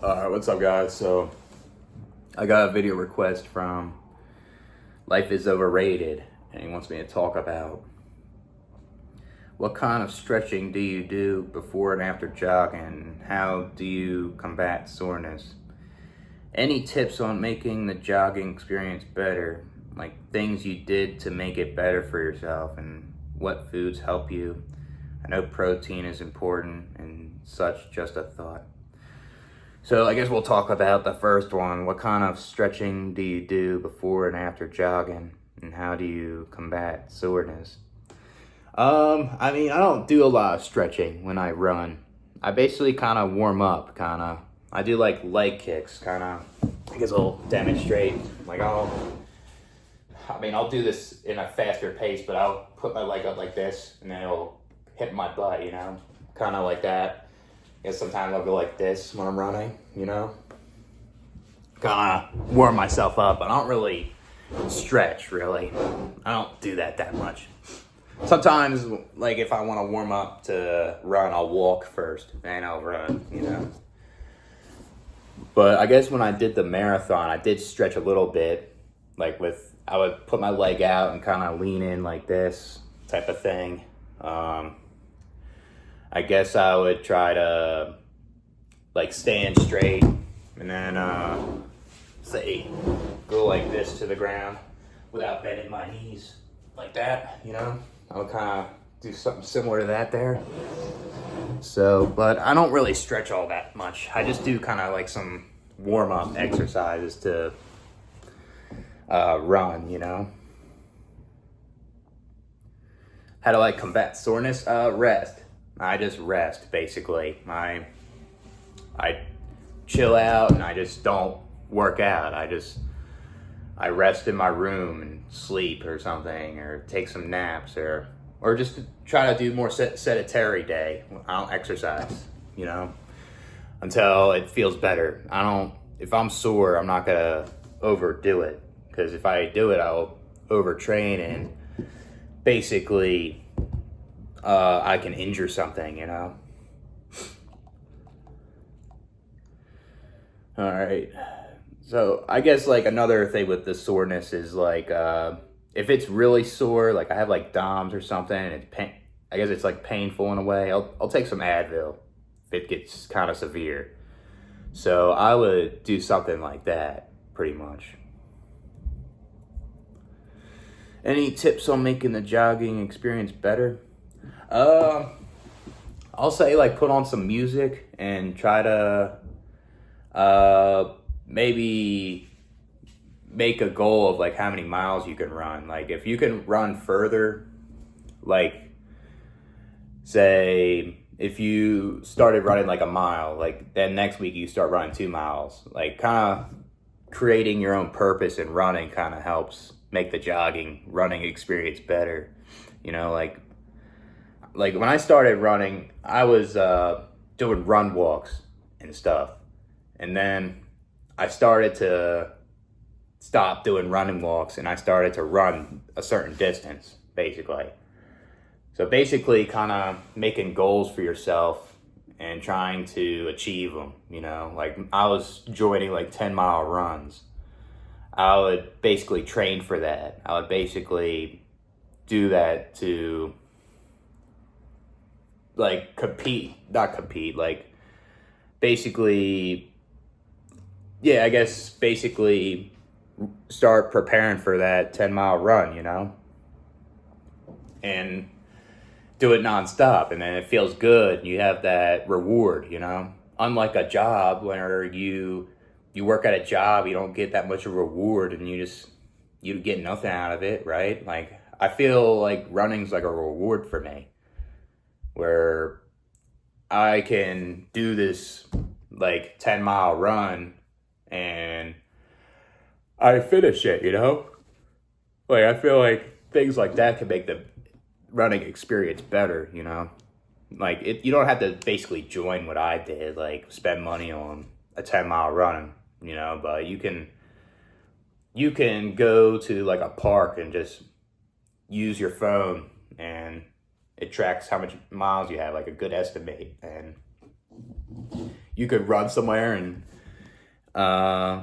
What's up, guys? So, I got a video request from Life is Overrated, and he wants me to talk about what kind of stretching do you do before and after jogging? How do you combat soreness? Any tips on making the jogging experience better? Like things you did to make it better for yourself, and what foods help you? I know protein is important and such, just a thought. So I guess we'll talk about the first one. What kind of stretching do you do before and after jogging? And how do you combat soreness? I mean, I don't do a lot of stretching when I run. I basically kind of warm up, I do like leg kicks, I guess I'll demonstrate. I'll do this in a faster pace, but I'll put my leg up like this, and then it'll hit my butt, kind of like that. I guess sometimes I'll go like this when I'm running, kind of warm myself up. I don't really stretch, really. I don't do that much. Sometimes, like, if I want to warm up to run, I'll walk first, and I'll run, But I guess when I did the marathon, I did stretch a little bit, I would put my leg out and kind of lean in like this type of thing. I guess I would try to stand straight and then go like this to the ground without bending my knees like that, I would kind of do something similar to that there. So, but I don't really stretch all that much. I just do kind of like some warm-up exercises to run, How do I combat soreness? Rest. I just rest, basically. I chill out and I just don't work out. I rest in my room and sleep or something, or take some naps, or just try to do more sedentary day. I don't exercise, until it feels better. If I'm sore, I'm not gonna overdo it, because if I do it, I'll overtrain and basically I can injure something, All right. So I guess another thing with the soreness is if it's really sore, I have DOMS or something, and it's I guess it's painful in a way. I'll take some Advil if it gets kind of severe. So I would do something like that, pretty much. Any tips on making the jogging experience better? I'll say put on some music and try to maybe make a goal of how many miles you can run. If you can run further, say if you started running a mile, then next week you start running 2 miles. Kind of creating your own purpose in running kind of helps make the running experience better. When I started running, I was doing run walks and stuff. And then I started to stop doing running walks, and I started to run a certain distance, basically. So basically kind of making goals for yourself and trying to achieve them, I was joining 10-mile runs. I would basically train for that. I would basically do that to basically start preparing for that 10-mile run, and do it nonstop. And then it feels good. You have that reward, unlike a job where you work at a job, you don't get that much of a reward, and you get nothing out of it, right? I feel like running's a reward for me, where I can do this 10-mile run and I finish it, I feel like things like that can make the running experience better, you don't have to basically join what I did, spend money on a 10-mile run, but you can go to a park and just use your phone, and it tracks how much miles you have, a good estimate, and you could run somewhere and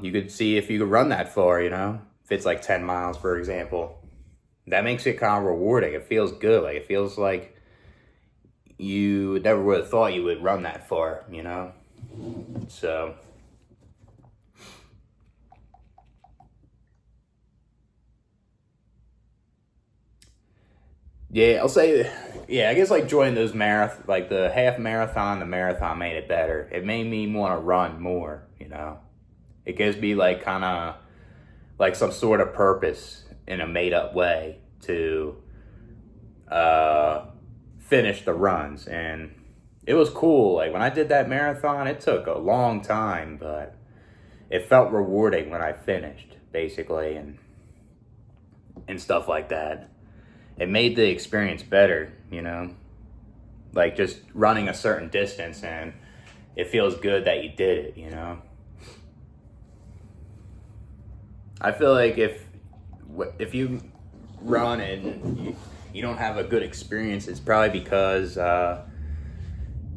you could see if you could run that far, you know, if it's like 10 miles, for example. That makes it kind of rewarding. It feels good. Like, it feels like you never would have thought you would run that far, you know? So, yeah, I'll say, yeah, I guess like joining those like the half marathon, the marathon made it better. It made me want to run more, you know? It gives me like kind of like some sort of purpose in a made up way to finish the runs. And it was cool. Like when I did that marathon, it took a long time, but it felt rewarding when I finished, basically, and stuff like that. It made the experience better, you know? Like just running a certain distance, and it feels good that you did it, you know? I feel like if you run and you don't have a good experience, it's probably because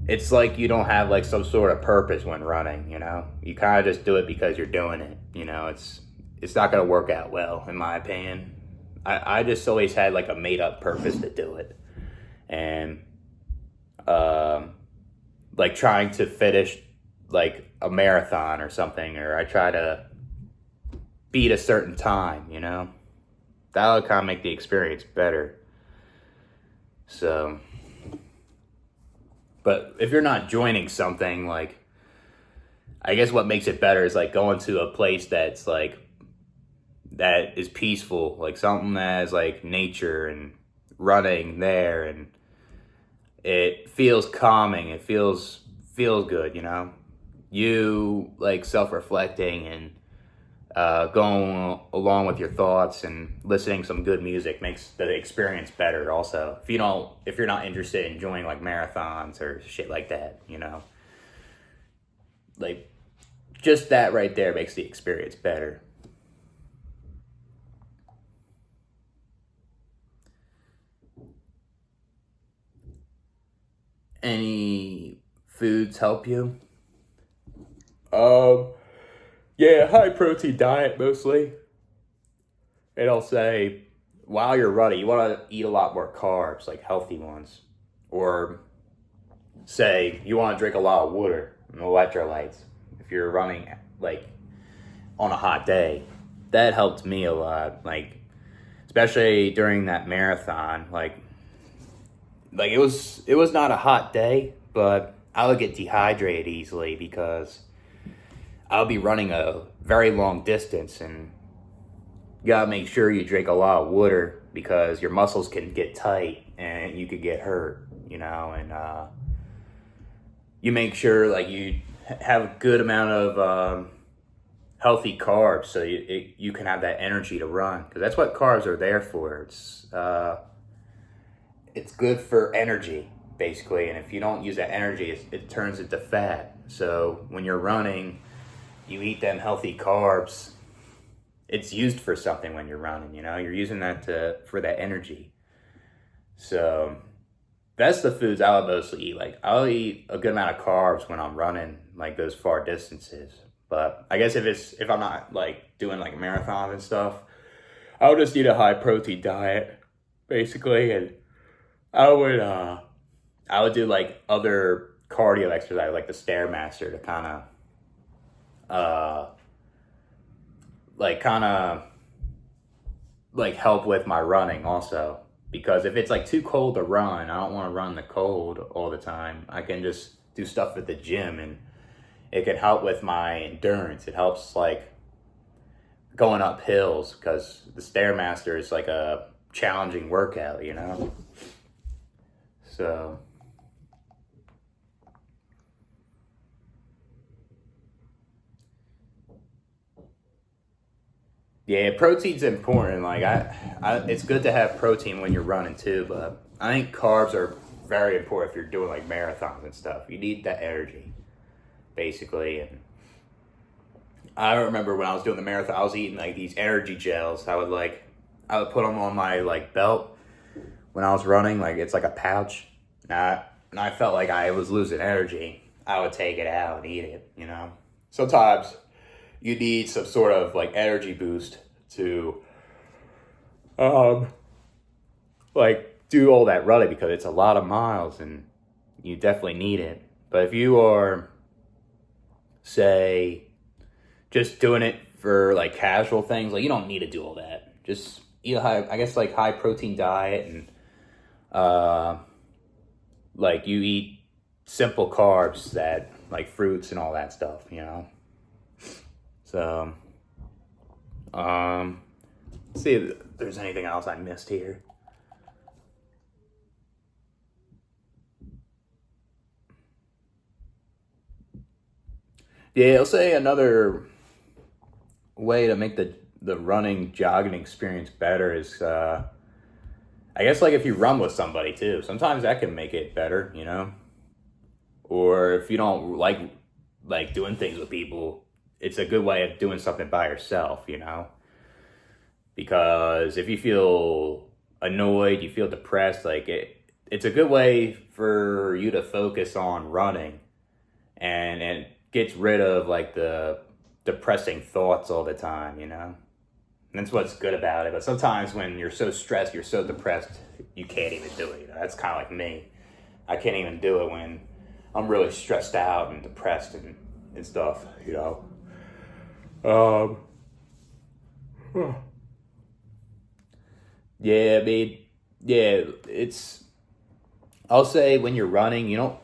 it's like you don't have like some sort of purpose when running, you know? You kind of just do it because you're doing it, you know? It's not going to work out well, in my opinion. I just always had like a made up purpose to do it. And like trying to finish like a marathon or something, or I try to beat a certain time, you know? That would kind of make the experience better. So, but if you're not joining something, like, I guess what makes it better is like going to a place that's like, that is peaceful, like something that has like nature and running there, and it feels calming. It feels good, you know? You like self-reflecting and going along with your thoughts and listening to some good music makes the experience better also. If you're not interested in joining like marathons or shit like that, you know, like just that right there makes the experience better. Any foods help you? Um, yeah, high protein diet mostly. And I'll say, while you're running, you want to eat a lot more carbs, like healthy ones. Or say you want to drink a lot of water and electrolytes if you're running like on a hot day. That helped me a lot, like especially during that marathon. Like it was not a hot day, but I would get dehydrated easily because I'll be running a very long distance, and you gotta make sure you drink a lot of water because your muscles can get tight and you could get hurt, you know. And you make sure like you have a good amount of healthy carbs so you can have that energy to run, because that's what carbs are there for. It's good for energy, basically, and if you don't use that energy, it turns into fat. So when you're running, you eat them healthy carbs. It's used for something when you're running, you know? You're using that for that energy. So that's the foods I would mostly eat. Like, I'll eat a good amount of carbs when I'm running, like, those far distances. But I guess if I'm not, like, doing, like, marathons and stuff, I would just eat a high-protein diet, basically, and I would do, like, other cardio exercise, like the Stairmaster, to kind of help with my running also. Because if it's like too cold to run, I don't want to run in the cold all the time. I can just do stuff at the gym, and it can help with my endurance. It helps like going up hills, because the Stairmaster is like a challenging workout, you know? So yeah, protein's important. Like it's good to have protein when you're running too, but I think carbs are very important if you're doing like marathons and stuff. You need that energy, basically. And I remember when I was doing the marathon, I was eating like these energy gels. I would put them on my like belt when I was running. Like it's like a pouch. And I felt like I was losing energy, I would take it out and eat it, you know. Sometimes you need some sort of like energy boost to like do all that running because it's a lot of miles and you definitely need it. But if you are, say, just doing it for like casual things, like you don't need to do all that. Just eat a high, I guess, like high protein diet, and like you eat simple carbs that like fruits and all that stuff, you know. So let's see if there's anything else I missed here. Yeah, I'll say another way to make the running jogging experience better is I guess like if you run with somebody too. Sometimes that can make it better, you know. Or if you don't like doing things with people, it's a good way of doing something by yourself, you know. Because if you feel annoyed, you feel depressed, like it's a good way for you to focus on running, and it gets rid of like the depressing thoughts all the time, you know. And that's what's good about it. But sometimes when you're so stressed, you're so depressed, you can't even do it. You know? That's kind of like me. I can't even do it when I'm really stressed out and depressed and stuff, you know. Yeah, I mean, yeah, it's, I'll say when you're running, you don't,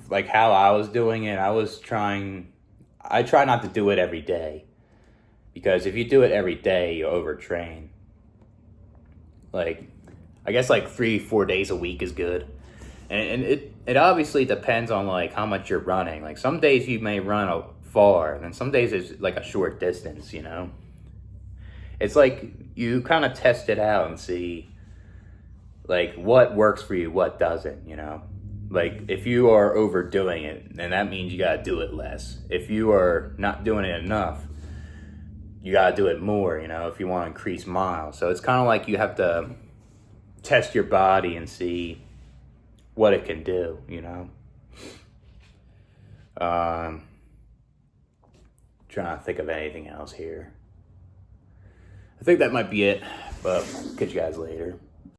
like how I was doing it, I try not to do it every day. Because if you do it every day, you overtrain. Like, I guess like 3, 4 days a week is good. And it obviously depends on like how much you're running. Like some days you may run far, and then some days it's like a short distance, you know? It's like you kind of test it out and see like what works for you, what doesn't, you know? Like if you are overdoing it, then that means you gotta do it less. If you are not doing it enough, you gotta do it more, you know, if you want to increase miles. So it's kind of like you have to test your body and see what it can do, you know. Trying to think of anything else here. I think that might be it, but catch you guys later.